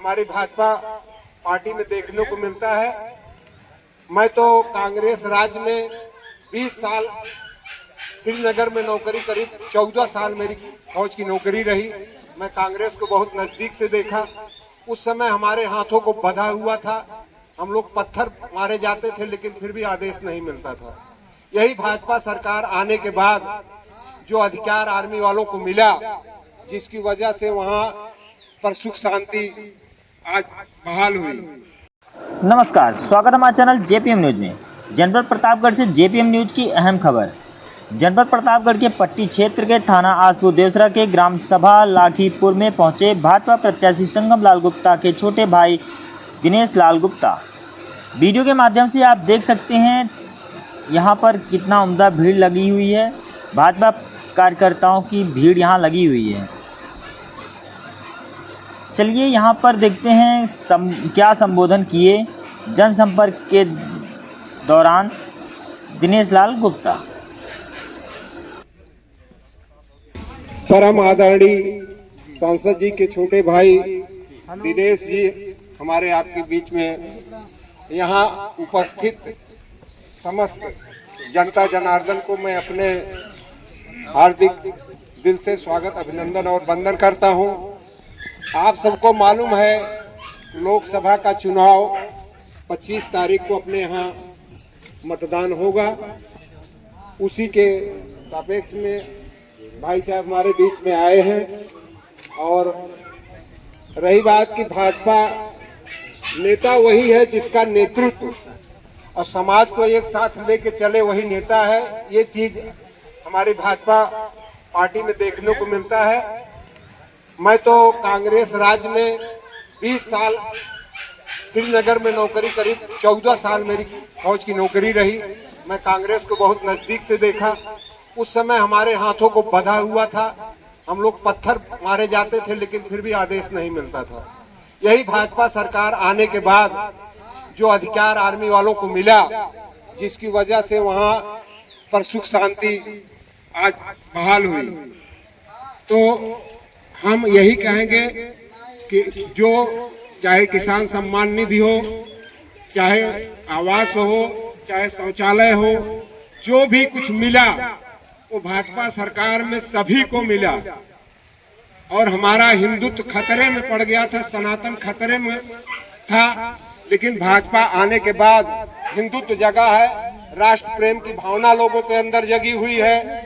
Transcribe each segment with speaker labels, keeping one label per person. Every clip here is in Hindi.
Speaker 1: हमारी भाजपा पार्टी में देखने को मिलता है। मैं तो कांग्रेस राज में 20 साल श्रीनगर में नौकरी, करीब 14 साल मेरी फौज की नौकरी रही। मैं कांग्रेस को बहुत नजदीक से देखा। उस समय हमारे हाथों को बंधा हुआ था, हम लोग पत्थर मारे जाते थे, लेकिन फिर भी आदेश नहीं मिलता था। यही भाजपा सरकार आने के बाद जो अधिकार आर्मी वालों को मिला, जिसकी वजह से वहां पर सुख शांति आज बहाल हुई।
Speaker 2: नमस्कार, स्वागत है हमारे चैनल जेपीएम न्यूज में। जनपद प्रतापगढ़ से जेपीएम न्यूज की अहम खबर। जनपद प्रतापगढ़ के पट्टी क्षेत्र के थाना आसपुर देवसरा के ग्राम सभा लाखीपुर में पहुंचे भाजपा प्रत्याशी संगम लाल गुप्ता के छोटे भाई दिनेश लाल गुप्ता। वीडियो के माध्यम से आप देख सकते हैं यहां पर कितना उम्दा भीड़ लगी हुई है। भाजपा कार्यकर्ताओं की भीड़ यहां लगी हुई है। चलिए यहां पर देखते हैं क्या संबोधन किए जनसंपर्क के दौरान दिनेश लाल गुप्ता।
Speaker 1: परम आदरणीय सांसद जी के छोटे भाई दिनेश जी हमारे आपके बीच में यहाँ उपस्थित समस्त जनता जनार्दन को मैं अपने हार्दिक दिल से स्वागत, अभिनंदन और वंदन करता हूँ। आप सबको मालूम है लोकसभा का चुनाव 25 तारीख को अपने यहाँ मतदान होगा। उसी के सापेक्ष में भाई साहब हमारे बीच में आए हैं। और रही बात कि भाजपा नेता वही है जिसका नेतृत्व और समाज को एक साथ लेके चले, वही नेता है। ये चीज हमारी भाजपा पार्टी में देखने को मिलता है। मैं तो कांग्रेस राज में 20 साल श्रीनगर में नौकरी, करीब 14 साल मेरी फौज की नौकरी रही। मैं कांग्रेस को बहुत नजदीक से देखा। उस समय हमारे हाथों को बंधा हुआ था, हम लोग पत्थर मारे जाते थे, लेकिन फिर भी आदेश नहीं मिलता था। यही भाजपा सरकार आने के बाद जो अधिकार आर्मी वालों को मिला, जिसकी वजह से वहां पर सुख शांति आज बहाल हुई। तो हम यही कहेंगे कि जो चाहे किसान सम्मान निधि हो, चाहे आवास हो, चाहे शौचालय हो, जो भी कुछ मिला वो भाजपा सरकार में सभी को मिला। और हमारा हिंदुत्व खतरे में पड़ गया था, सनातन खतरे में था, लेकिन भाजपा आने के बाद हिंदुत्व जगा है, राष्ट्र प्रेम की भावना लोगों के अंदर जगी हुई है।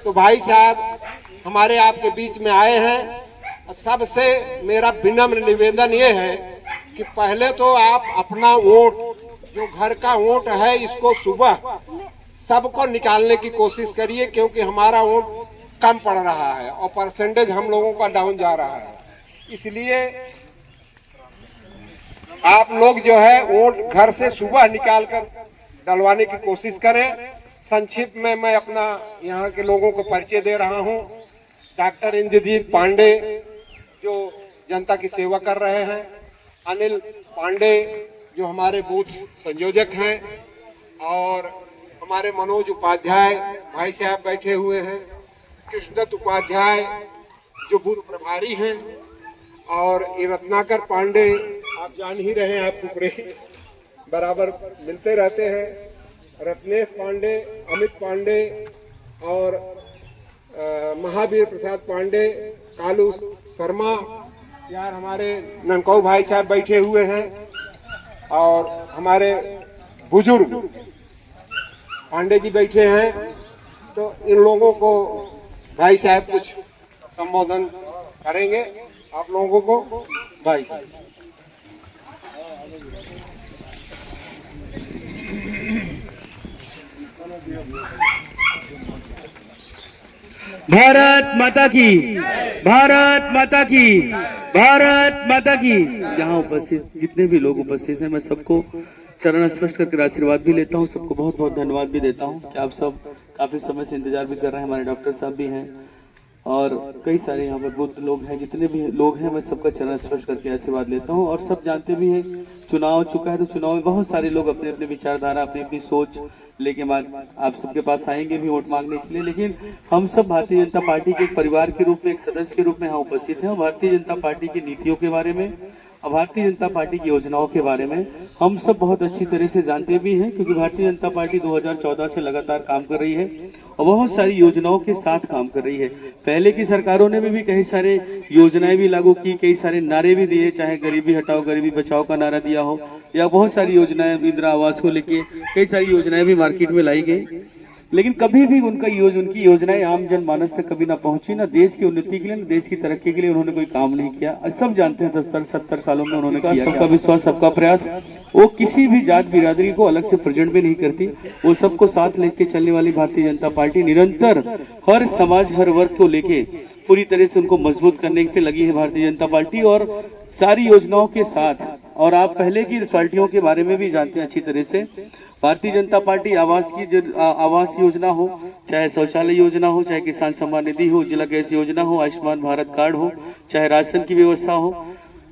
Speaker 1: तो भाई साहब हमारे आपके बीच में आए हैं। सबसे मेरा विनम्र निवेदन ये है कि पहले तो आप अपना वोट, जो घर का वोट है, इसको सुबह सबको निकालने की कोशिश करिए, क्योंकि हमारा वोट कम पड़ रहा है और परसेंटेज हम लोगों का डाउन जा रहा है। इसलिए आप लोग जो है वोट घर से सुबह निकालकर डलवाने की कोशिश करें। संक्षिप्त में मैं अपना यहाँ के लोगों को परिचय दे रहा हूँ। डॉक्टर इंद्रजीत पांडे जो जनता की सेवा कर रहे हैं, अनिल पांडे जो हमारे बूथ संयोजक हैं, और हमारे मनोज उपाध्याय भाई साहब बैठे हुए हैं, कृष्णदत्त उपाध्याय जो बूथ प्रभारी हैं, और ये रत्नाकर पांडे आप जान ही रहे हैं, आप टुकड़े बराबर मिलते रहते हैं, रत्नेश पांडे, अमित पांडे और महावीर प्रसाद पांडे, कालू शर्मा यार हमारे ननकौ भाई साहब बैठे हुए हैं, और हमारे बुजुर्ग पांडे जी बैठे हैं। तो इन लोगों को भाई साहब कुछ संबोधन करेंगे आप लोगों को। भाई
Speaker 3: भारत माता की, भारत माता की, भारत माता की। यहाँ उपस्थित जितने भी लोग उपस्थित हैं, मैं सबको चरण स्पर्श करके आशीर्वाद भी लेता हूँ। सबको बहुत बहुत धन्यवाद भी देता हूँ कि आप सब काफी समय से इंतजार भी कर रहे हैं। हमारे डॉक्टर साहब भी हैं और कई सारे यहाँ पर बुद्ध लोग हैं, जितने भी लोग हैं मैं सबका चरण स्पर्श करके आशीर्वाद लेता हूँ। और सब जानते भी हैं चुनाव चुका है, तो चुनाव में बहुत सारे लोग अपने अपने विचारधारा, अपनी अपनी सोच लेके आप सबके पास आएंगे भी वोट मांगने के लिए। लेकिन हम सब भारतीय जनता पार्टी के एक परिवार के रूप में, एक सदस्य के रूप में यहाँ उपस्थित हैं। भारतीय जनता पार्टी की नीतियों के बारे में और भारतीय जनता पार्टी की योजनाओं के बारे में हम सब बहुत अच्छी तरह से जानते भी हैं, क्योंकि भारतीय जनता पार्टी 2014 से लगातार काम कर रही है और बहुत सारी योजनाओं के साथ काम कर रही है। पहले की सरकारों ने भी कई सारे योजनाएं भी लागू की, कई सारे नारे भी दिए, चाहे गरीबी हटाओ गरीबी बचाओ का नारा दिया हो, या बहुत सारी योजनाएं इंदिरा आवास को लेके कई सारी योजनाएं भी मार्केट में लाई गई, लेकिन कभी भी उनकी योजनाएं आम जनमानस तक कभी ना पहुंची, ना देश की उन्नति के लिए, ना देश की तरक्की के लिए उन्होंने कोई काम नहीं किया। सब जानते हैं 70 सालों में उन्होंने किया। सबका विश्वास सबका प्रयास, वो किसी भी जात बिरादरी को अलग से प्रेजेंट भी नहीं करती, वो सबको साथ लेके चलने वाली भारतीय जनता पार्टी निरंतर हर समाज हर वर्ग को लेके पूरी तरह से उनको मजबूत करने पे लगी है भारतीय जनता पार्टी, और सारी योजनाओं के साथ। और आप पहले की पार्टियों के बारे में भी जानते हैं अच्छी तरह से। भारतीय जनता पार्टी आवास योजना हो, चाहे शौचालय योजना हो, चाहे किसान सम्मान निधि हो, उज्ज्वला गैस योजना हो, आयुष्मान भारत कार्ड हो, चाहे राशन की व्यवस्था हो,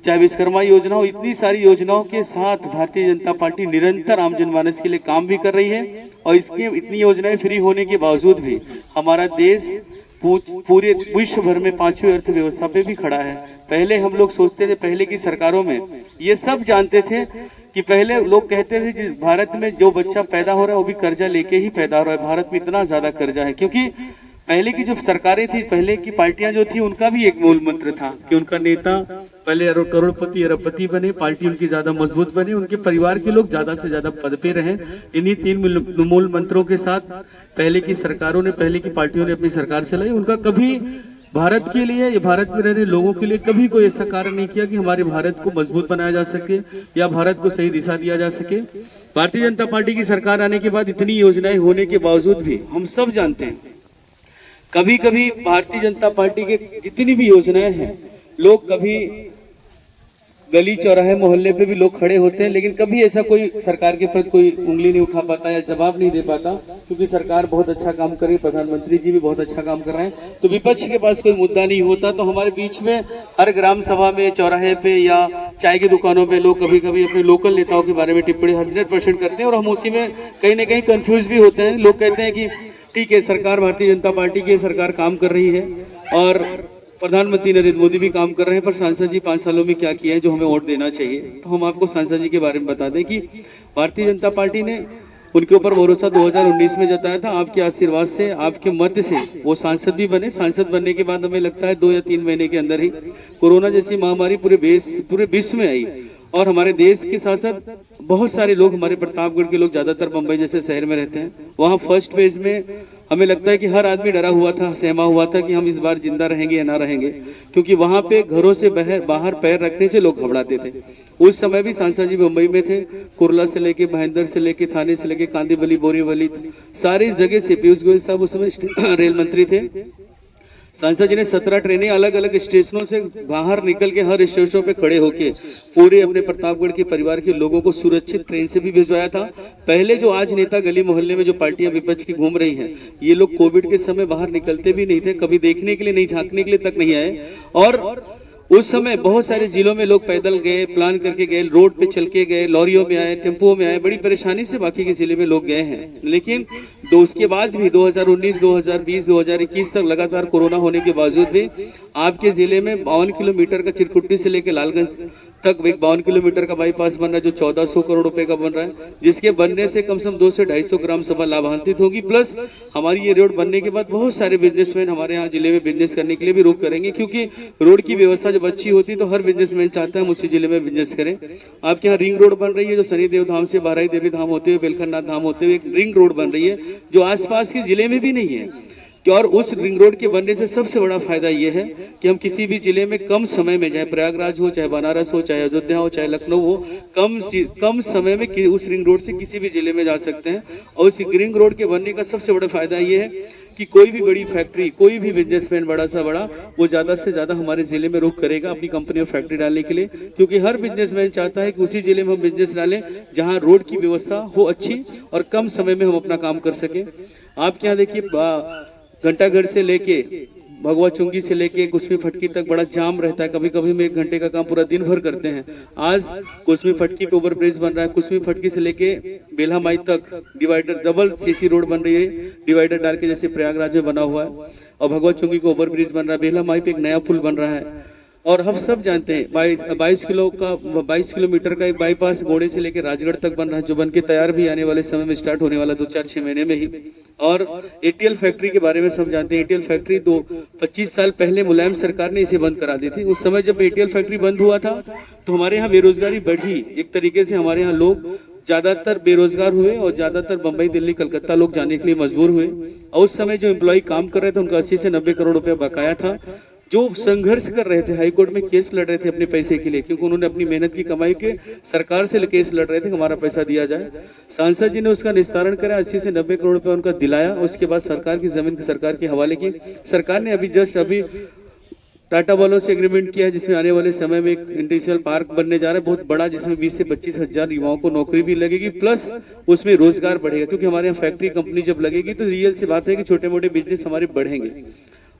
Speaker 3: चाहे विश्वकर्मा योजना हो, इतनी सारी योजनाओं के साथ भारतीय जनता पार्टी निरंतर आम जनमानस के लिए काम भी कर रही है। और इसकी इतनी योजनाएं फ्री होने के बावजूद भी हमारा देश पूरे विश्व भर में 5वीं अर्थव्यवस्था पे भी खड़ा है। पहले हम लोग सोचते थे, पहले की सरकारों में ये सब जानते थे कि पहले लोग कहते थे जिस भारत में जो बच्चा पैदा हो रहा है वो भी कर्जा लेके ही पैदा हो रहा है, भारत में इतना ज्यादा कर्जा है। क्योंकि पहले की जो सरकारें थी, पहले की पार्टियां जो थी, उनका भी एक मूल मंत्र था कि उनका नेता पहले करोड़पति अरबपति बने, पार्टी उनकी ज्यादा मजबूत बने, उनके परिवार के लोग ज्यादा से ज्यादा पद पे रहे। इन्हीं 3 मूल मंत्रों के साथ पहले की सरकारों ने, पहले की पार्टियों ने अपनी सरकार चलाई। उनका कभी भारत के लिए या भारत में रहने लोगों के लिए कभी कोई ऐसा कार्य नहीं किया कि हमारे भारत को मजबूत बनाया जा सके या भारत को सही दिशा दिया जा सके। भारतीय जनता पार्टी की सरकार आने के बाद इतनी योजनाएं होने के बावजूद भी हम सब जानते हैं, कभी कभी भारतीय जनता पार्टी के जितनी भी योजनाएं हैं, लोग कभी गली चौराहे मोहल्ले पे भी लोग खड़े होते हैं, लेकिन कभी ऐसा कोई सरकार के प्रति कोई उंगली नहीं उठा पाता या जवाब नहीं दे पाता, क्योंकि सरकार बहुत अच्छा काम कर रही है, प्रधानमंत्री जी भी बहुत अच्छा काम कर रहे हैं। तो विपक्ष के पास कोई मुद्दा नहीं होता, तो हमारे बीच में हर ग्राम सभा में, चौराहे पे या चाय की दुकानों पे लोग कभी कभी अपने लोकल नेताओं के बारे में टिप्पणी 100% करते हैं, और हम उसी में कहीं ना कहीं कंफ्यूज भी होते हैं। लोग कहते हैं कि ठीक है, सरकार भारतीय जनता पार्टी की सरकार काम कर रही है और प्रधानमंत्री नरेंद्र मोदी भी काम कर रहे हैं, पर सांसद जी 5 सालों में क्या किया है जो हमें वोट देना चाहिए। तो हम आपको सांसद जी के बारे में बता दें कि भारतीय जनता पार्टी ने उनके ऊपर भरोसा 2019 में जताया था। आपके आशीर्वाद से, आपके मत से वो सांसद भी बने। सांसद बनने के बाद हमें लगता है 2 या 3 महीने के अंदर ही कोरोना जैसी महामारी पूरे विश्व में आई, और हमारे देश के साथ साथ बहुत सारे लोग, हमारे प्रतापगढ़ के लोग ज्यादातर मुंबई जैसे शहर में रहते हैं, वहाँ फर्स्ट फेज में हमें लगता है कि हर आदमी डरा हुआ था, सहमा हुआ था कि हम इस बार जिंदा रहेंगे या ना रहेंगे, क्योंकि वहां पे घरों से बाहर पैर रखने से लोग घबराते थे। उस समय भी सांसद जी मुंबई में थे, कुर्ला से लेके महेंद्र से लेके थाने से लेके कांदीवली बोरीवली सारी जगह से पीयूष गोयल साहब उस समय रेल मंत्री थे। सांसद जी ने 17 ट्रेनें अलग अलग स्टेशनों से बाहर निकल के हर स्टेशनों पे खड़े होके पूरे अपने प्रतापगढ़ के परिवार के लोगों को सुरक्षित ट्रेन से भी भिजवाया था। पहले जो आज नेता गली मोहल्ले में जो पार्टियां विपक्ष की घूम रही हैं, ये लोग कोविड के समय बाहर निकलते भी नहीं थे, कभी देखने के लिए नहीं, झांकने के लिए तक नहीं आए। और उस समय बहुत सारे जिलों में लोग पैदल गए, प्लान करके गए, रोड पे चल के गए, लॉरियों में आए, टेम्पुओं में आए, बड़ी परेशानी से बाकी के जिले में लोग गए हैं। लेकिन उसके बाद भी 2019, 2020, 2021 तक लगातार कोरोना होने के बावजूद भी आपके जिले में 52 किलोमीटर का चिरकुट्टी से लेकर लालगंज तक 52 किलोमीटर का बाईपास बन रहा है, जो 1400 करोड़ रुपए का बन रहा है, जिसके बनने से कम से कम 200 से 250 ग्राम सभा लाभान्वित होगी। प्लस हमारी ये रोड बनने के बाद बहुत सारे बिजनेसमैन हमारे यहाँ जिले में बिजनेस करने के लिए भी रुक करेंगे, क्योंकि रोड की व्यवस्था जब अच्छी होती है तो हर बिजनेसमैन चाहता है हम उसी जिले में बिजनेस करें। आपके यहाँ रिंग रोड बन रही है, जो शनिदेव धाम से बाराही देवी धाम होते हुए बेलखंडनाथ धाम होते हुए एक रिंग रोड बन रही है, जो आसपास के जिले में भी नहीं है। और उस रिंग रोड के बनने से सबसे बड़ा फायदा यह है कि हम किसी भी जिले में कम समय में, चाहे प्रयागराज हो, चाहे बनारस हो, चाहे अयोध्या हो, चाहे लखनऊ हो, कम समय में उस रिंग रोड से किसी भी जिले में जा सकते हैं। और उस रिंग रोड के बनने का सबसे बड़ा फायदा यह है कि कोई भी बड़ी फैक्ट्री, कोई भी बिजनेसमैन बड़ा सा बड़ा, वो ज्यादा से ज्यादा हमारे जिले में रुक करेगा अपनी कंपनी और फैक्ट्री डालने के लिए, क्योंकि हर बिजनेसमैन चाहता है कि उसी जिले में हम बिजनेस डालें जहां रोड की व्यवस्था हो अच्छी और कम समय में हम अपना काम कर सके। आपके यहाँ देखिए घंटाघर से लेके भगवा चुंगी से लेके कुसमी फटकी तक बड़ा जाम रहता है, कभी कभी हम 1 घंटे का काम पूरा दिन भर करते हैं। आज कुसमी फटकी पे ओवर ब्रिज बन रहा है, कुसमी फटकी से लेके बेल्हा माई तक डिवाइडर, डबल सीसी रोड बन रही है, डिवाइडर डाल के जैसे प्रयागराज में बना हुआ है। और भगवा चुंगी को ओवर ब्रिज बन रहा है, बेल्हा माई पे एक नया पुल बन रहा है। और हम सब जानते हैं 22 किलोमीटर का एक बाईपास गोड़े से लेकर राजगढ़ तक बन रहा है, जो बन के तैयार भी आने वाले समय में स्टार्ट होने वाला 2-4-6 महीने में ही। और एटीएल फैक्ट्री के बारे में सब जानते हैं। एटीएल फैक्ट्री 25 साल पहले मुलायम सरकार ने इसे बंद करा दी थी। उस समय जब एटीएल फैक्ट्री बंद हुआ था तो हमारे यहाँ बेरोजगारी बढ़ी, एक तरीके से हमारे यहाँ लोग ज्यादातर बेरोजगार हुए और ज्यादातर बंबई, दिल्ली, कलकत्ता लोग जाने के लिए मजबूर हुए। और उस समय जो एम्प्लॉय काम कर रहे थे उनका 80 से 90 करोड़ रुपया बकाया था। जो संघर्ष कर रहे थे, हाईकोर्ट में केस लड़ रहे थे अपने पैसे के लिए, क्योंकि उन्होंने अपनी मेहनत की कमाई के सरकार से केस लड़ रहे थे, हमारा पैसा दिया जाए। सांसद जी ने उसका निस्तारण करा, 80 से 90 करोड़ रुपया उनका दिलाया। उसके बाद सरकार की जमीन सरकार के हवाले की। सरकार ने अभी टाटा वालों से एग्रीमेंट किया है, जिसमें आने वाले समय में एक इंडस्ट्रियल पार्क बनने जा रहा है बहुत बड़ा, जिसमें 20 से 25 हजार युवाओं को नौकरी भी लगेगी, प्लस उसमें रोजगार बढ़ेगा। क्योंकि हमारे यहाँ फैक्ट्री कंपनी जब लगेगी तो रियल सी बात है कि छोटे मोटे बिजनेस हमारे बढ़ेंगे।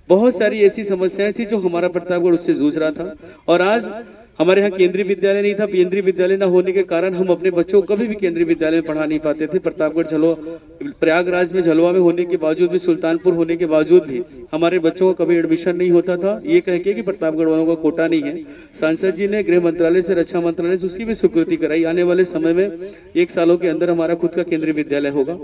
Speaker 3: बहुत सारी ऐसी समस्याएं थी जो हमारा प्रतापगढ़ उससे जूझ रहा था। और आज हमारे यहाँ केंद्रीय विद्यालय नहीं था। केंद्रीय विद्यालय न होने के कारण हम अपने बच्चों को कभी भी केंद्रीय विद्यालय में पढ़ा नहीं पाते थे। प्रतापगढ़ प्रयागराज में, झलवा में होने के बावजूद भी, सुल्तानपुर होने के बावजूद भी हमारे बच्चों का कभी एडमिशन नहीं होता था, ये कह के कि प्रतापगढ़ वालों का कोटा नहीं है। सांसद जी ने गृह मंत्रालय से, रक्षा मंत्रालय से उसकी भी स्वीकृति कराई। आने वाले समय में 1 सालों के अंदर हमारा खुद का केंद्रीय विद्यालय होगा।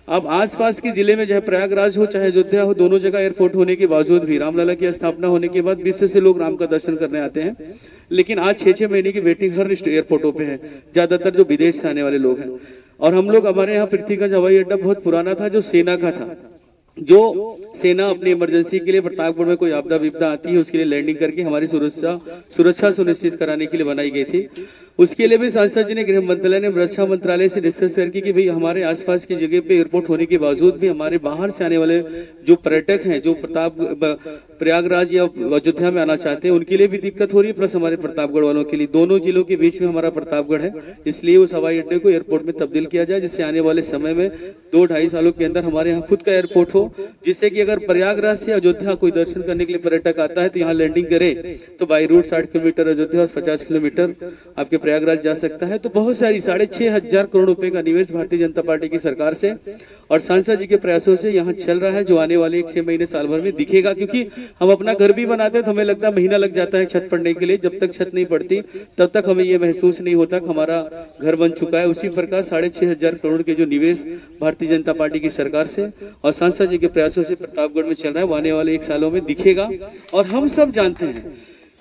Speaker 3: अब आसपास के जिले में, चाहे प्रयागराज हो चाहे अयोध्या हो, दोनों जगह एयरपोर्ट होने के बावजूद भी, रामलला की स्थापना होने के बाद विश्व से लोग राम का दर्शन करने आते हैं। लेकिन आज 6-6 महीने की वेटिंग हर एयरपोर्टों पे है, ज्यादातर जो विदेश से आने वाले लोग हैं। और हम लोग, हमारे यहाँ पृथ्वीगंज हवाई अड्डा बहुत पुराना था, जो सेना का था, जो सेना अपनी इमरजेंसी के लिए प्रतापगढ़ में कोई आपदा विपदा आती है उसके लिए लैंडिंग करके हमारी सुरक्षा सुनिश्चित कराने के लिए बनाई गई थी। उसके लिए भी सांसद जी ने, गृह मंत्रालय ने रक्षा मंत्रालय से डिस्कस करके कि भाई हमारे आसपास की जगह पे एयरपोर्ट होने के बावजूद भी हमारे बाहर से आने वाले जो पर्यटक हैं, जो प्रयागराज या अयोध्या में आना चाहते हैं, उनके लिए भी दिक्कत हो रही है, प्लस हमारे प्रतापगढ़ वालों के लिए। दोनों जिलों के बीच में हमारा प्रतापगढ़ है, इसलिए उस हवाई अड्डे को एयरपोर्ट में तब्दील किया जाए, जिससे आने वाले समय में 2-2.5 सालों के अंदर हमारे यहाँ खुद का एयरपोर्ट हो, जिससे कि अगर प्रयागराज से अयोध्या कोई दर्शन करने के लिए पर्यटक आता है तो यहाँ लैंडिंग करे तो बाई रूट 60 किलोमीटर अयोध्या और 50 किलोमीटर आपके प्रयागराज जा सकता है। तो बहुत सारी 6,500 करोड़ रुपए का निवेश भारतीय जनता पार्टी की सरकार से और सांसद जी के प्रयासों से यहाँ चल रहा है, जो आने वाले 1-6 महीने साल भर में दिखेगा। क्योंकि हम अपना घर भी बनाते हैं तो हमें लगता है महीना लग जाता है छत पड़ने के लिए, जब तक छत नहीं पड़ती तब तक हमें ये महसूस नहीं होता कि हमारा घर बन चुका है। उसी प्रकार 6,500 करोड़ के जो निवेश भारतीय जनता पार्टी की सरकार से और सांसद जी के प्रयासों से प्रतापगढ़ में चल रहा है, वो आने वाले 1 सालों में दिखेगा। और हम सब जानते हैं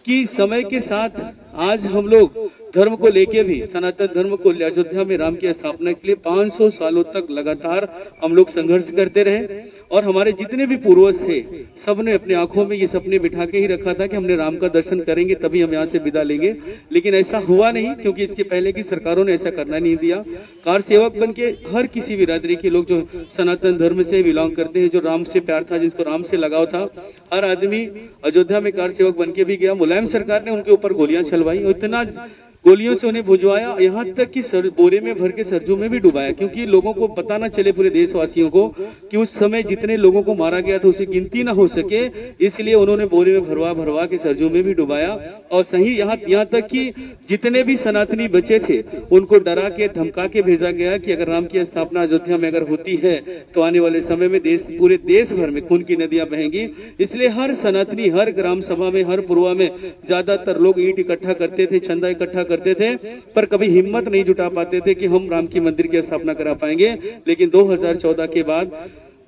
Speaker 3: कि समय के साथ आज हम लोग धर्म को लेके भी, सनातन धर्म को, अयोध्या में राम की स्थापना के लिए 500 सालों तक लगातार हम लोग संघर्ष करते रहे। और हमारे जितने भी पूर्वज थे सबने अपने आंखों में ये सपने बिठा के ही रखा था कि हमने राम का दर्शन करेंगे तभी हम यहाँ से विदा लेंगे, लेकिन ऐसा हुआ नहीं, क्योंकि इसके पहले की सरकारों ने ऐसा करना नहीं दिया। कार सेवक बन के हर किसी बिरादरी के लोग जो सनातन धर्म से बिलोंग करते हैं, जो राम से प्यार था, जिसको राम से लगाव था, हर आदमी अयोध्या में कार सेवक बन के भी गया। मुलायम सरकार ने उनके ऊपर गोलियां चलवाई, इतना गोलियों से उन्हें बुझवाया, यहाँ तक कि बोरे में भर के सरजू में भी डुबाया, क्योंकि लोगों को पता ना चले, पूरे देशवासियों को, कि उस समय जितने लोगों को मारा गया था उसे गिनती ना हो सके, इसलिए उन्होंने बोरे में भरवा के सरजू में भी डुबाया। और सही यहाँ तक कि जितने भी सनातनी बचे थे उनको डरा के, धमका के भेजा गया कि अगर राम की स्थापना अयोध्या में अगर होती है तो आने वाले समय में पूरे देश भर में खून की नदियां बहेंगी। इसलिए हर सनातनी, हर ग्राम सभा में, हर पुरवा में ज्यादातर लोग ईंट इकट्ठा करते थे, चंदा इकट्ठा करते थे, पर कभी हिम्मत नहीं जुटा पाते थे कि हम राम की मंदिर की स्थापना करा पाएंगे। लेकिन 2014 के बाद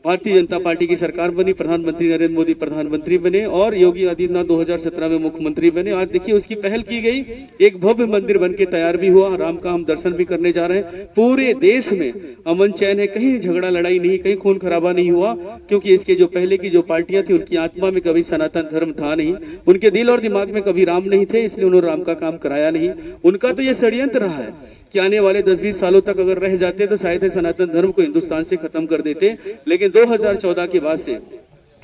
Speaker 3: भारतीय जनता पार्टी की सरकार बनी, प्रधानमंत्री नरेंद्र मोदी प्रधानमंत्री बने और योगी आदित्यनाथ 2017 में मुख्यमंत्री बने। आज देखिए उसकी पहल की गई, एक भव्य मंदिर बनके तैयार भी हुआ, राम का हम दर्शन भी करने जा रहे हैं। पूरे देश में अमन चैन है, कहीं झगड़ा लड़ाई नहीं, कहीं खून खराबा नहीं हुआ, क्योंकि इसके जो पहले की जो पार्टियां थी उनकी आत्मा में कभी सनातन धर्म था नहीं, उनके दिल और दिमाग में कभी राम नहीं थे, इसलिए उन्होंने राम का काम कराया नहीं। उनका तो ये षड्यंत्र रहा है कि आने वाले 10-20 सालों तक अगर रह जाते तो शायद सनातन धर्म को हिंदुस्तान से खत्म कर देते। लेकिन 2014 के बाद से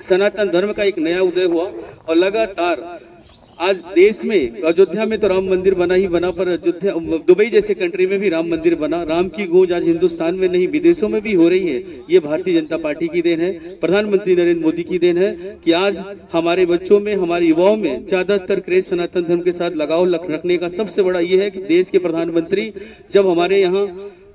Speaker 3: सनातन धर्म का एक नया उदय हुआ और लगातार आज देश में, अयोध्या में तो राम मंदिर बना ही बना, पर अयोध्या, दुबई जैसे कंट्री में भी राम मंदिर बना। राम की गूंज आज हिंदुस्तान में नहीं विदेशों में भी हो रही है। ये भारतीय जनता पार्टी की देन है, प्रधानमंत्री नरेंद्र मोदी की देन है कि आज हमारे बच्चों में, हमारे युवाओं में ज्यादातर क्रेज सनातन धर्म के साथ लगाव रखने का सबसे बड़ा ये है कि देश के प्रधानमंत्री जब हमारे यहाँ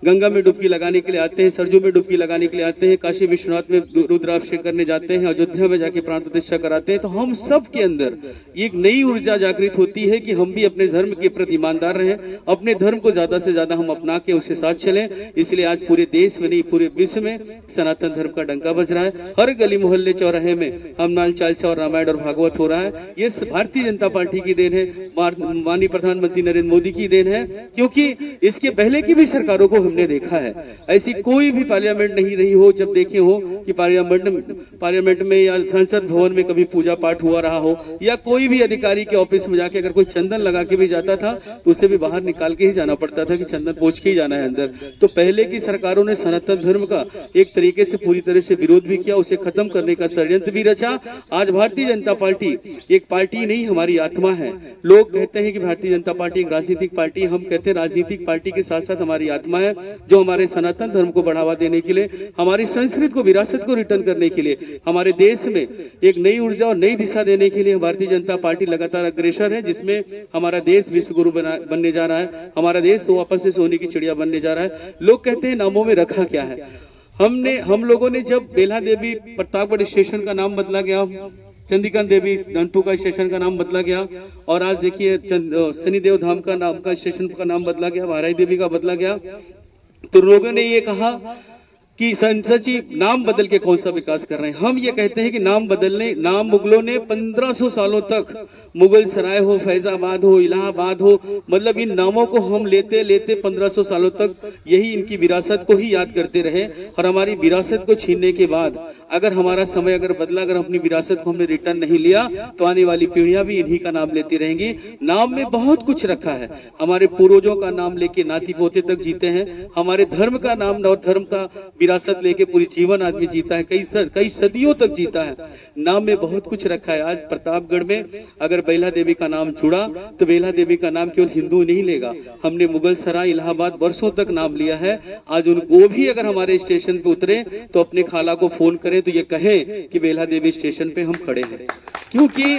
Speaker 3: गंगा में डुबकी लगाने के लिए आते हैं, सरजू में डुबकी लगाने के लिए आते हैं, काशी विश्वनाथ में रुद्राभिषेक करने जाते हैं, अयोध्या में जाके प्राण प्रतिष्ठा कराते हैं। तो हम सब के अंदर एक नई ऊर्जा जागृत होती है कि हम भी अपने धर्म के प्रति ईमानदार रहें, अपने धर्म को ज्यादा से ज्यादा हम अपना के उसके साथ चलें। इसलिए आज पूरे देश में नहीं पूरे विश्व में सनातन धर्म का डंका बज रहा है। हर गली मोहल्ले चौराहे में हनुमान चालीसा और रामायण और भागवत हो रहा है। ये भारतीय जनता पार्टी की देन है, माननीय प्रधानमंत्री नरेंद्र मोदी की देन है, क्योंकि इसके पहले की भी सरकारों को हमने देखा है। ऐसी कोई भी पार्लियामेंट नहीं रही हो जब देखे हो कि पार्लियामेंट में या संसद भवन में कभी पूजा पाठ हुआ रहा हो, या कोई भी अधिकारी के ऑफिस में जाके अगर कोई चंदन लगा के भी जाता था तो उसे भी बाहर निकाल के ही जाना पड़ता था कि चंदन पोंछ के ही जाना है अंदर। तो पहले की सरकारों ने सनातन धर्म का एक तरीके से पूरी तरह से विरोध भी किया, उसे खत्म करने का षड्यंत्र भी रचा। आज भारतीय जनता पार्टी एक पार्टी नहीं, हमारी आत्मा है। लोग कहते हैं कि भारतीय जनता पार्टी एक राजनीतिक पार्टी, हम कहते हैं राजनीतिक पार्टी के साथ साथ हमारी आत्मा है, जो हमारे सनातन धर्म को बढ़ावा देने के लिए, हमारी संस्कृति को, विरासत को रिटर्न करने के लिए, हमारे देश में एक नई ऊर्जा और नई दिशा देने के लिए भारतीय जनता पार्टी लगातार अग्रसर है, जिसमें हमारा देश विश्व गुरु बनने जा रहा है, हमारा देश वापस से सोने की चिड़िया बनने जा रहा है। लोग कहते हैं नामों में रखा क्या है। हम लोगों ने जब बेला देवी प्रतापगढ़ स्टेशन का नाम बदला गया, चंदिका देवी नंतू का स्टेशन का नाम बदला गया, और आज देखिए शनिदेव धाम का नाम का स्टेशन का नाम बदला गया, भाराई देवी का बदला गया, तो लोगों ने ये कहा कि संसद जी नाम बदल के कौन सा विकास कर रहे हैं। हम ये कहते हैं कि नाम मुगलों ने 1500 सालों तक, मुगल सराय हो, फैजाबाद हो, इलाहाबाद हो, मतलब इन नामों को हम लेते लेते 1500 सालों तक यही इनकी विरासत को ही याद करते रहे। और हमारी विरासत को छीनने के बाद अगर हमारा समय अगर बदला, अगर अपनी विरासत को हमने रिटर्न नहीं लिया, तो आने वाली पीढ़ियां भी इन्हीं का नाम लेती रहेंगी। नाम में बहुत कुछ रखा है, हमारे पूर्वजों का नाम लेके नाती पोते तक जीते हैं, हमारे धर्म का नाम और धर्म का विरासत लेके पूरी जीवन आदमी जीता है, कई सदियों तक जीता है। नाम में बहुत कुछ रखा है। आज प्रतापगढ़ में अगर बेला देवी का नाम जुड़ा तो बेला देवी का नाम केवल हिंदू नहीं लेगा, हमने मुगल सराय, इलाहाबाद वर्षों तक नाम लिया है। आज उनको भी अगर हमारे स्टेशन पे उतरे तो अपने खाला को फोन करें तो ये कहें कि बेला देवी स्टेशन पे हम खड़े हैं, क्योंकि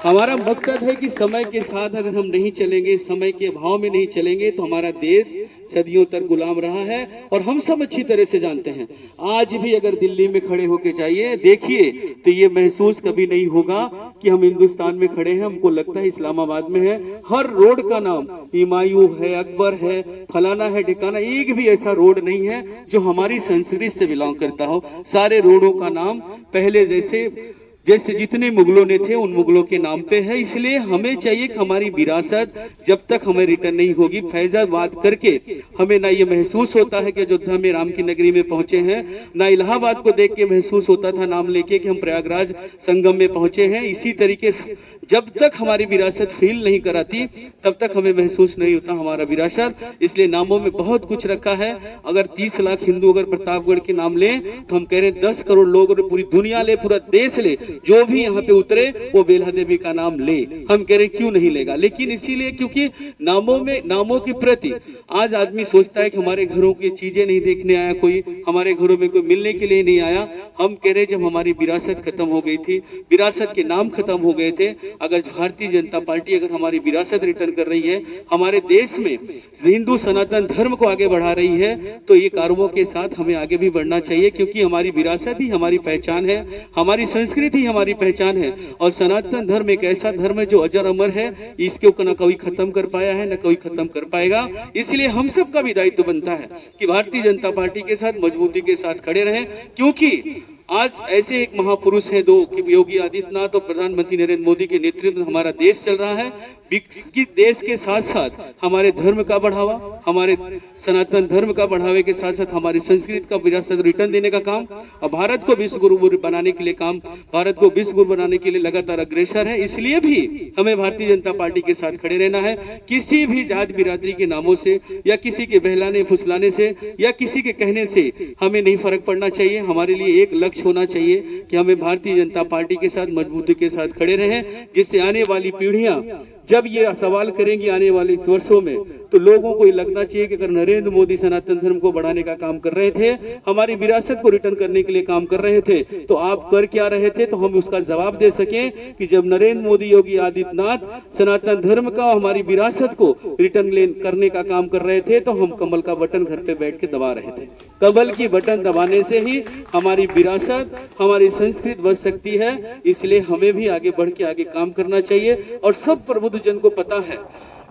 Speaker 3: हमारा मकसद है कि समय के साथ अगर हम नहीं चलेंगे, समय के भाव में नहीं चलेंगे, तो हमारा देश सदियों तक गुलाम रहा है और हम सब अच्छी तरह से जानते हैं। आज भी अगर दिल्ली में खड़े होके जाइए, देखिए, तो ये महसूस कभी नहीं होगा कि हम हिंदुस्तान में खड़े हैं, हमको लगता है इस्लामाबाद में है। हर रोड का नाम हुमायूं है, अकबर है, फलाना है, ठिकाना, एक भी ऐसा रोड नहीं है जो हमारी संस्कृति से बिलोंग करता हो। सारे रोडों का नाम पहले जैसे जितने मुगलों ने थे उन मुगलों के नाम पे है। इसलिए हमें चाहिए कि हमारी विरासत जब तक हमें रिटर्न नहीं होगी, फैजाबाद करके हमें ना ये महसूस होता है कि अयोध्या में राम की नगरी में पहुंचे हैं, ना इलाहाबाद को देख के महसूस होता था नाम लेके कि हम प्रयागराज संगम में पहुंचे हैं। इसी तरीके जब तक हमारी विरासत फील नहीं कराती तब तक हमें महसूस नहीं होता हमारा विरासत। इसलिए नामों में बहुत कुछ रखा है। अगर 30 लाख हिंदू अगर प्रतापगढ़ के नाम लें तो हम कह रहे हैं 10 करोड़ लोग, पूरी दुनिया ले, पूरा देश ले, जो भी यहाँ पे उतरे वो बेला देवी का नाम ले। हम कह रहे क्यों नहीं लेगा, लेकिन इसीलिए क्योंकि नामों के प्रति आज आदमी सोचता है कि हमारे घरों की चीजें नहीं देखने आया कोई, हमारे घरों में कोई मिलने के लिए नहीं आया। हम कह रहे जब हमारी विरासत खत्म हो गई थी, विरासत के नाम खत्म हो गए थे, अगर भारतीय जनता पार्टी अगर हमारी विरासत रिटर्न कर रही है, हमारे देश में हिंदू सनातन धर्म को आगे बढ़ा रही है, तो ये कारणों के साथ हमें आगे भी बढ़ना चाहिए, क्योंकि हमारी विरासत ही हमारी पहचान है, हमारी संस्कृति हमारी पहचान है। और सनातन धर्म एक ऐसा धर्म है जो अजर अमर है, इसको न कोई खत्म कर पाया है, न कोई खत्म कर पाएगा। इसलिए हम सबका भी दायित्व बनता है कि भारतीय जनता पार्टी के साथ मजबूती के साथ खड़े रहें, क्योंकि आज ऐसे एक महापुरुष है दो कि योगी आदित्यनाथ और प्रधानमंत्री नरेंद्र मोदी के नेतृत्व में हमारा देश चल रहा है। विकसित देश के साथ साथ हमारे धर्म का बढ़ावा, हमारे सनातन धर्म का बढ़ावे के साथ साथ हमारी संस्कृति का विरासत रिटर्न देने का काम, और भारत को विश्व गुरु बनाने के लिए भारत को विश्व गुरु बनाने के लिए लगातार अग्रसर है। इसलिए भी हमें भारतीय जनता पार्टी के साथ खड़े रहना है। किसी भी जात बिरादरी के नामों से या किसी के बहलाने फुसलाने से या किसी के कहने से हमें नहीं फर्क पड़ना चाहिए। हमारे लिए एक लक्ष्य होना चाहिए कि हमें भारतीय जनता पार्टी के साथ मजबूती के साथ खड़े रहें, जिससे आने वाली पीढ़ियां जब ये सवाल करेंगे आने वाले इस वर्षों में, तो लोगों को ये लगना चाहिए कि अगर नरेंद्र मोदी सनातन धर्म को बढ़ाने का काम कर रहे थे, हमारी विरासत को रिटर्न करने के लिए काम कर रहे थे, तो आप कर क्या रहे थे, तो हम उसका जवाब दे सकें कि जब नरेंद्र मोदी योगी आदित्यनाथ सनातन धर्म का हमारी विरासत को रिटर्न करने का काम कर रहे थे, तो हम कमल का बटन घर पे बैठ के दबा रहे थे। कमल की बटन दबाने से ही हमारी विरासत, हमारी संस्कृति बच सकती है। इसलिए हमें भी आगे बढ़ के आगे काम करना चाहिए। और सब प्रबुद्ध जन को पता है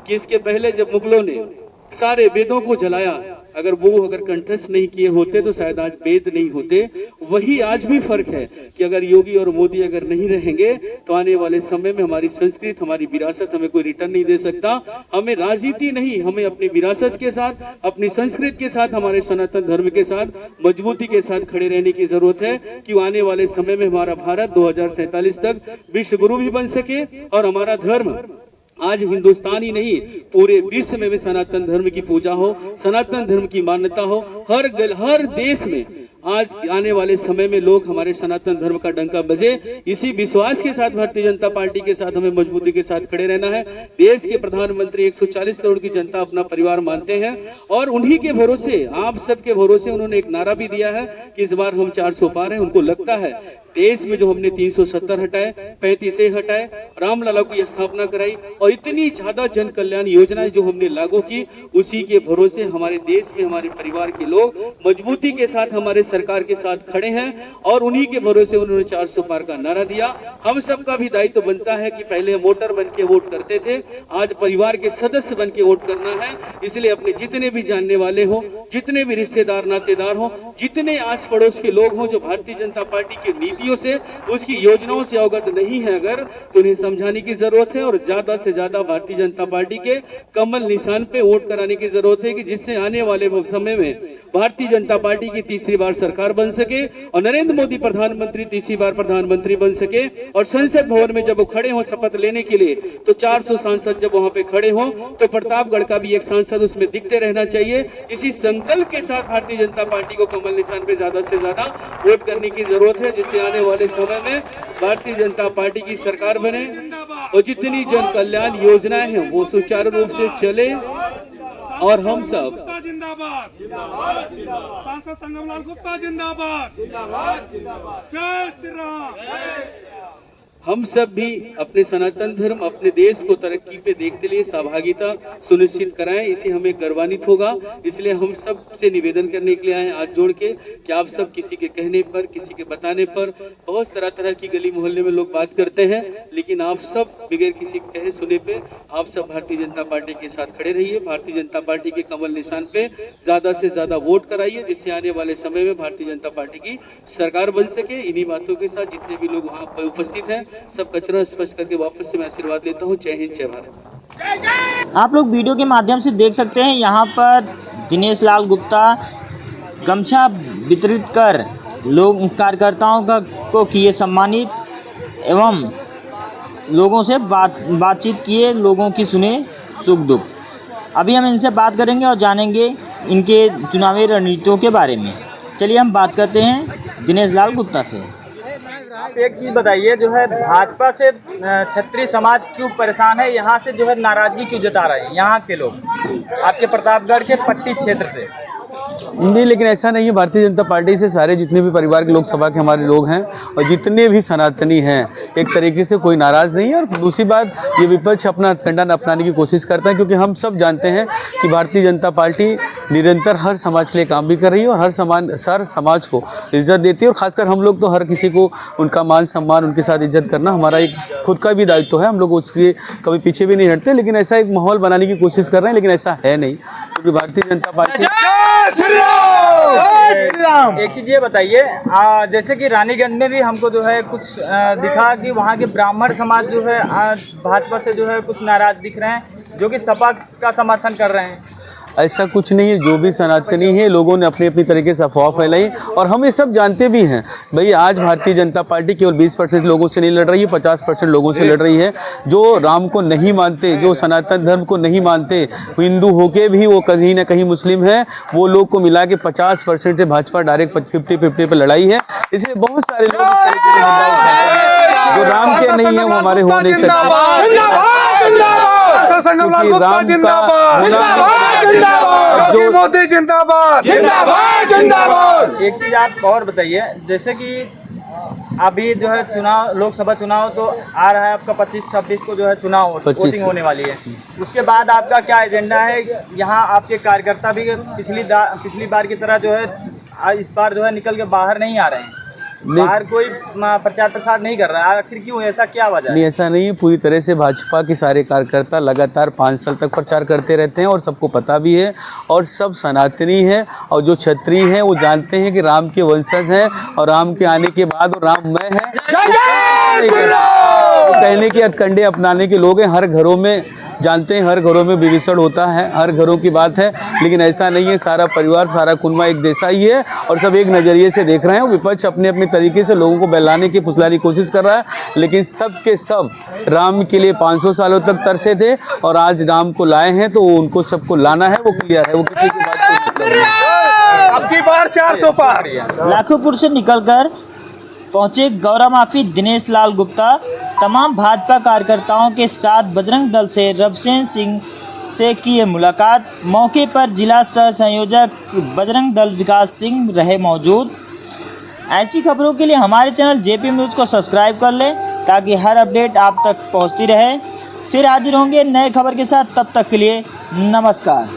Speaker 3: कि इसके पहले जब मुगलों ने सारे वेदों को जलाया, अगर कंठस्थ नहीं किए होते तो शायद आज वेद नहीं होते। वही आज भी फर्क है कि अगर योगी और मोदी अगर नहीं रहेंगे तो आने वाले समय में हमारी संस्कृति, हमारी विरासत हमें कोई रिटर्न नहीं दे सकता। हमें राजनीति नहीं, हमें अपनी विरासत के साथ, अपनी संस्कृति के साथ, हमारे सनातन धर्म के साथ मजबूती के साथ खड़े रहने की जरूरत है कि आने वाले समय में हमारा भारत 2047 तक विश्व गुरु भी बन सके और हमारा धर्म आज हिंदुस्तान ही नहीं पूरे विश्व में भी सनातन धर्म की पूजा हो, सनातन धर्म की मान्यता हो। हर देश में आज आने वाले समय में लोग हमारे सनातन धर्म का डंका बजे। इसी विश्वास के साथ भारतीय जनता पार्टी के साथ हमें मजबूती के साथ खड़े रहना है। देश के प्रधानमंत्री 140 करोड़ की जनता अपना परिवार मानते हैं और उन्हीं के भरोसे, आप सबके भरोसे उन्होंने एक नारा भी दिया है कि इस बार हम 400 पार हैं। उनको लगता है देश में जो हमने 370 हटाए, 35 हटाए, रामलला की स्थापना कराई और इतनी ज्यादा जन कल्याण योजनाएं जो हमने लागू की, उसी के भरोसे हमारे देश में हमारे परिवार के लोग मजबूती के साथ हमारे सरकार के साथ खड़े हैं और उन्हीं के भरोसे उन्होंने 400 पार का नारा दिया। हम सबका भी दायित्व बनता है कि पहले वोटर बन के वोट करते थे, आज परिवार के सदस्य बन के वोट करना है। इसलिए अपने जितने भी जानने वाले हो, जितने भी रिश्तेदार नातेदार हो, जितने आस पड़ोस के लोग हों जो भारतीय जनता पार्टी की नीतियों से, उसकी योजनाओं से अवगत नहीं है अगर, तो उन्हें समझाने की जरूरत है और ज्यादा से ज्यादा भारतीय जनता पार्टी के कमल निशान पे वोट कराने की जरूरत है कि जिससे आने वाले समय में भारतीय जनता पार्टी की तीसरी बार सरकार बन सके और नरेंद्र मोदी प्रधानमंत्री तीसरी बार प्रधानमंत्री बन सके। और संसद भवन में जब वो खड़े हों शपथ लेने के लिए, तो 400 सांसद जब वहां पे खड़े हों तो प्रतापगढ़ का भी एक सांसद उसमें दिखते रहना चाहिए। इसी संकल्प के साथ भारतीय जनता पार्टी को कमल निशान पे ज्यादा से ज्यादा वोट करने की जरूरत है, जिससे आने वाले समय में भारतीय जनता पार्टी की सरकार बने और जितनी जन कल्याण योजनाएं हैं वो सुचारू रूप से चले। और हम सब
Speaker 4: जिंदाबाद, सांसद संगमलाल गुप्ता जिंदाबाद, जय श्री राम।
Speaker 3: हम सब भी अपने सनातन धर्म, अपने देश को तरक्की पे देखते लिए सहभागिता सुनिश्चित कराएं, इसे हमें गर्वान्वित होगा। इसलिए हम सब से निवेदन करने के लिए आए हाथ जोड़ के कि आप सब किसी के कहने पर, किसी के बताने पर, बहुत तरह की गली मोहल्ले में लोग बात करते हैं, लेकिन आप सब बगैर किसी कहे सुने पे आप सब भारतीय जनता पार्टी के साथ खड़े रहिए। भारतीय जनता पार्टी के कमल निशान पे ज्यादा से ज्यादा वोट कराइए, जिससे आने वाले समय में भारतीय जनता पार्टी की सरकार बन सके। इन्हीं बातों के साथ जितने भी लोग वहाँ पर उपस्थित हैं सब कचरा स्पष्ट करके वापस से मैं आशीर्वाद लेता हूँ। जय हिंद, जय भारत।
Speaker 2: आप लोग वीडियो के माध्यम से देख सकते हैं, यहाँ पर दिनेश लाल गुप्ता गमछा वितरित कर लोग कार्यकर्ताओं को किए सम्मानित एवं लोगों से बातचीत किए, लोगों की सुने सुख दुख। अभी हम इनसे बात करेंगे और जानेंगे इनके चुनावी रणनीतियों के बारे में। चलिए हम बात करते हैं दिनेश लाल गुप्ता से। आप एक चीज़ बताइए, जो है भाजपा से क्षत्रिय समाज क्यों परेशान है, यहाँ से जो है नाराजगी क्यों जता रहे हैं यहाँ के लोग आपके प्रतापगढ़ के पट्टी क्षेत्र से?
Speaker 5: नहीं, लेकिन ऐसा नहीं है। भारतीय जनता पार्टी से सारे जितने भी परिवार के लोकसभा के हमारे लोग हैं और जितने भी सनातनी हैं, एक तरीके से कोई नाराज़ नहीं है। और दूसरी बात, ये विपक्ष अपना ठंडा अपनाने की कोशिश करता है, क्योंकि हम सब जानते हैं कि भारतीय जनता पार्टी निरंतर हर समाज के लिए काम भी कर रही है और हर समाज को इज्जत देती है। और खासकर हम लोग तो हर किसी को उनका मान सम्मान, उनके साथ इज्जत करना हमारा एक खुद का भी दायित्व है। हम लोग उसके कभी पीछे भी नहीं हटते, लेकिन ऐसा एक माहौल बनाने की कोशिश कर रहे हैं, लेकिन ऐसा है नहीं, क्योंकि भारतीय जनता पार्टी।
Speaker 2: एक चीज़ ये बताइए, जैसे कि रानीगंज में भी हमको जो है कुछ दिखा कि वहाँ के ब्राह्मण समाज जो है भाजपा से जो है कुछ नाराज दिख रहे हैं, जो कि सपा का समर्थन कर रहे हैं।
Speaker 5: ऐसा कुछ नहीं है। जो भी सनातनी है, लोगों ने अपनी अपनी तरीके से अफवाह फैलाई और हम ये सब जानते भी हैं। भाई आज भारतीय जनता पार्टी केवल 20% लोगों से नहीं लड़ रही है, 50% लोगों से लड़ रही है। जो राम को नहीं मानते, जो सनातन धर्म को नहीं मानते, हिंदू होके भी वो कहीं ना कहीं मुस्लिम है, वो लोग को मिला के 50% से भाजपा डायरेक्ट 50-50 पे लड़ाई है। इसलिए बहुत सारे लोग इस तरीके के मुद्दा उठाते हैं। जो राम के नहीं है वो हमारे हो नहीं सकते।
Speaker 4: सांसद संगमलाल
Speaker 5: क्योंकि
Speaker 4: गुप्ता
Speaker 5: राम का
Speaker 4: जिंदाबाद, योगी मोदी जिंदाबाद।
Speaker 2: एक चीज आप और बताइए, जैसे कि अभी जो है चुनाव, लोकसभा चुनाव तो आ रहा है आपका 25-26 को जो है चुनाव
Speaker 5: 25
Speaker 2: वोटिंग होने वाली है। उसके बाद आपका क्या एजेंडा है? यहाँ आपके कार्यकर्ता भी पिछली बार की तरह जो है इस बार जो है निकल के बाहर नहीं आ रहे हैं, बाहर कोई प्रचार प्रसार नहीं कर रहा है, आखिर क्यों? ऐसा क्या वजह है?
Speaker 5: नहीं, ऐसा नहीं है। पूरी तरह से भाजपा के सारे कार्यकर्ता लगातार 5 साल तक प्रचार करते रहते हैं और सबको पता भी है, और सब सनातनी हैं और जो क्षत्रिय हैं वो जानते हैं कि राम के वंशज हैं और राम के आने के बाद और राममय है। तो कहने के हथकंडे अपनाने के लोग हैं, हर घरों में जानते हैं, हर घरों में विभीषण होता है, हर घरों की बात है, लेकिन ऐसा नहीं है। सारा परिवार, सारा कुनबा एक जैसा ही है और सब एक नज़रिए से देख रहे हैं। विपक्ष अपने अपने तरीके से लोगों को बहलाने की, फुसलाने की कोशिश कर रहा है, लेकिन सब के सब राम के लिए 500 सालों तक तरसे थे और आज राम को लाए हैं, तो उनको सबको लाना है, वो क्लियर है, वो किसी की बात को मतलब नहीं।
Speaker 4: अब की बार 400 पार।
Speaker 2: लाखोपुर से निकलकर पहुंचे गौरा माफी दिनेश लाल गुप्ता तमाम भाजपा कार्यकर्ताओं के साथ बजरंग दल से रवसेन सिंह से किए मुलाकात। मौके पर जिला सह संयोजक बजरंग दल विकास सिंह रहे मौजूद। ऐसी खबरों के लिए हमारे चैनल जेपीएम न्यूज़ को सब्सक्राइब कर लें ताकि हर अपडेट आप तक पहुंचती रहे। फिर हाजिर होंगे नए खबर के साथ, तब तक के लिए नमस्कार।